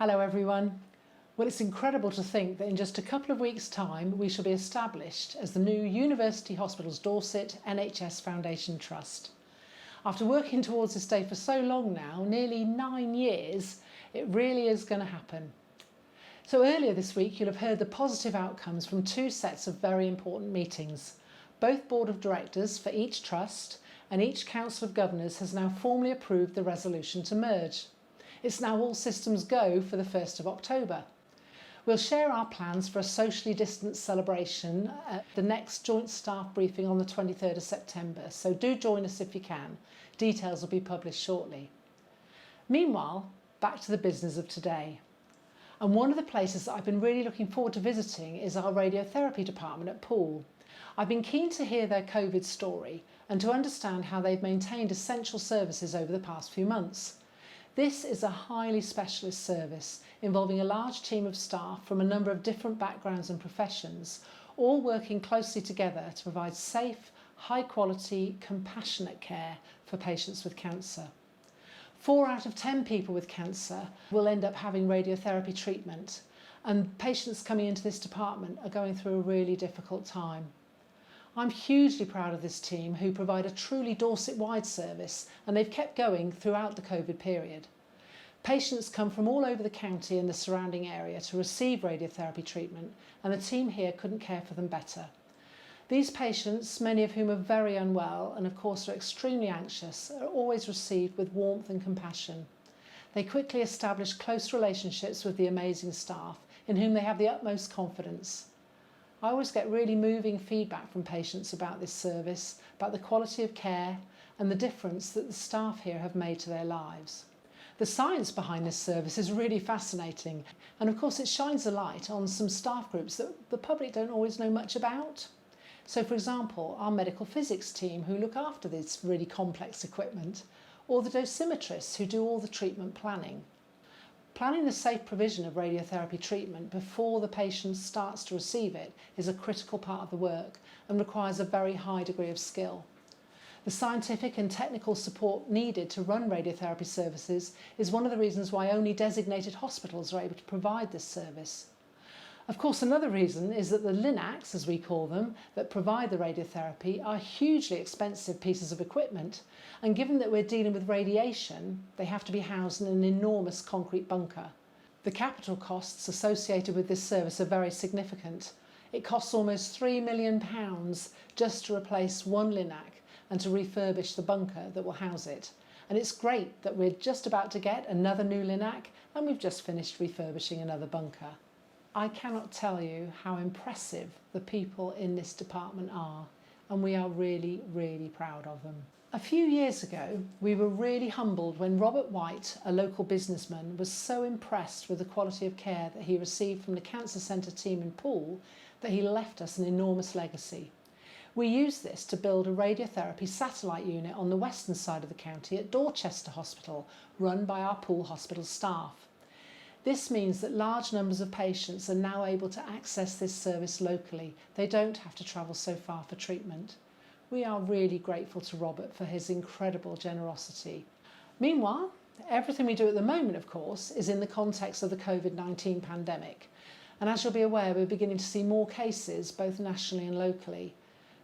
Hello everyone. Well, it's incredible to think that in just a couple of weeks' time we shall be established as the new University Hospitals Dorset NHS Foundation Trust. After working towards this day for so long now, nearly 9 years, it really is going to happen. So earlier this week you'll have heard the positive outcomes from two sets of very important meetings. Both Board of Directors for each trust and each Council of Governors has now formally approved the resolution to merge. It's now all systems go for the 1st of October. We'll share our plans for a socially distanced celebration at the next joint staff briefing on the 23rd of September, so do join us if you can. Details will be published shortly. Meanwhile, back to the business of today. And one of the places that I've been really looking forward to visiting is our radiotherapy department at Poole. I've been keen to hear their COVID story and to understand how they've maintained essential services over the past few months. This is a highly specialist service involving a large team of staff from a number of different backgrounds and professions, all working closely together to provide safe, high quality, compassionate care for patients with cancer. 4 out of 10 people with cancer will end up having radiotherapy treatment, and patients coming into this department are going through a really difficult time. I'm hugely proud of this team who provide a truly Dorset-wide service, and they've kept going throughout the COVID period. Patients come from all over the county and the surrounding area to receive radiotherapy treatment, and the team here couldn't care for them better. These patients, many of whom are very unwell and of course are extremely anxious, are always received with warmth and compassion. They quickly establish close relationships with the amazing staff, in whom they have the utmost confidence. I always get really moving feedback from patients about this service, about the quality of care and the difference that the staff here have made to their lives. The science behind this service is really fascinating, and of course it shines a light on some staff groups that the public don't always know much about. So for example, our medical physics team who look after this really complex equipment, or the dosimetrists who do all the treatment planning. Planning the safe provision of radiotherapy treatment before the patient starts to receive it is a critical part of the work and requires a very high degree of skill. The scientific and technical support needed to run radiotherapy services is one of the reasons why only designated hospitals are able to provide this service. Of course, another reason is that the LINACs, as we call them, that provide the radiotherapy are hugely expensive pieces of equipment, and given that we're dealing with radiation, they have to be housed in an enormous concrete bunker. The capital costs associated with this service are very significant. It costs almost £3 million just to replace one LINAC and to refurbish the bunker that will house it. And it's great that we're just about to get another new LINAC and we've just finished refurbishing another bunker. I cannot tell you how impressive the people in this department are, and we are really, really proud of them. A few years ago, we were really humbled when Robert White, a local businessman, was so impressed with the quality of care that he received from the Cancer Centre team in Poole that he left us an enormous legacy. We used this to build a radiotherapy satellite unit on the western side of the county at Dorchester Hospital, run by our Poole Hospital staff. This means that large numbers of patients are now able to access this service locally. They don't have to travel so far for treatment. We are really grateful to Robert for his incredible generosity. Meanwhile, everything we do at the moment, of course, is in the context of the COVID-19 pandemic. And as you'll be aware, we're beginning to see more cases, both nationally and locally.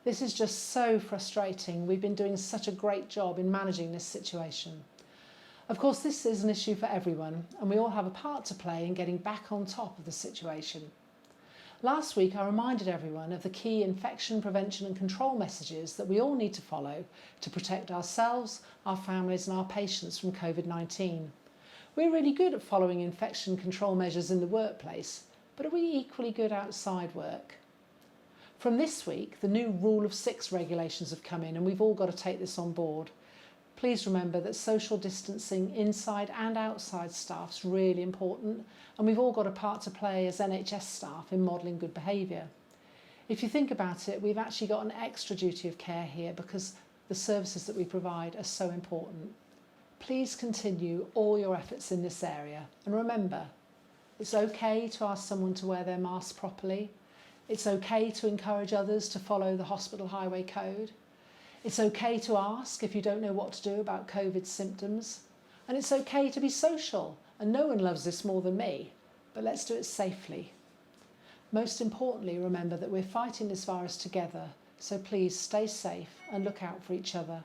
This is just so frustrating. We've been doing such a great job in managing this situation. Of course, this is an issue for everyone, and we all have a part to play in getting back on top of the situation. Last week, I reminded everyone of the key infection prevention and control messages that we all need to follow to protect ourselves, our families and our patients from COVID-19. We're really good at following infection control measures in the workplace, but are we equally good outside work? From this week, the new Rule of 6 regulations have come in, and we've all got to take this on board. Please remember that social distancing inside and outside staff is really important, and we've all got a part to play as NHS staff in modelling good behaviour. If you think about it, we've actually got an extra duty of care here because the services that we provide are so important. Please continue all your efforts in this area, and remember, it's okay to ask someone to wear their mask properly. It's okay to encourage others to follow the hospital highway code. It's okay to ask if you don't know what to do about COVID symptoms. And it's okay to be social And no one loves this more than me, but let's do it safely. Most importantly, remember that we're fighting this virus together, so please stay safe and look out for each other.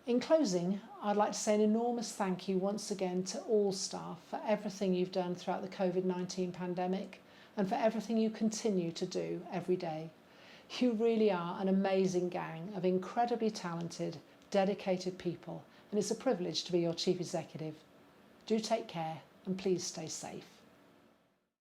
In closing, I'd like to say an enormous thank you once again to all staff for everything you've done throughout the COVID-19 pandemic and for everything you continue to do every day. You really are an amazing gang of incredibly talented, dedicated people, and it's a privilege to be your Chief Executive. Do take care and please stay safe.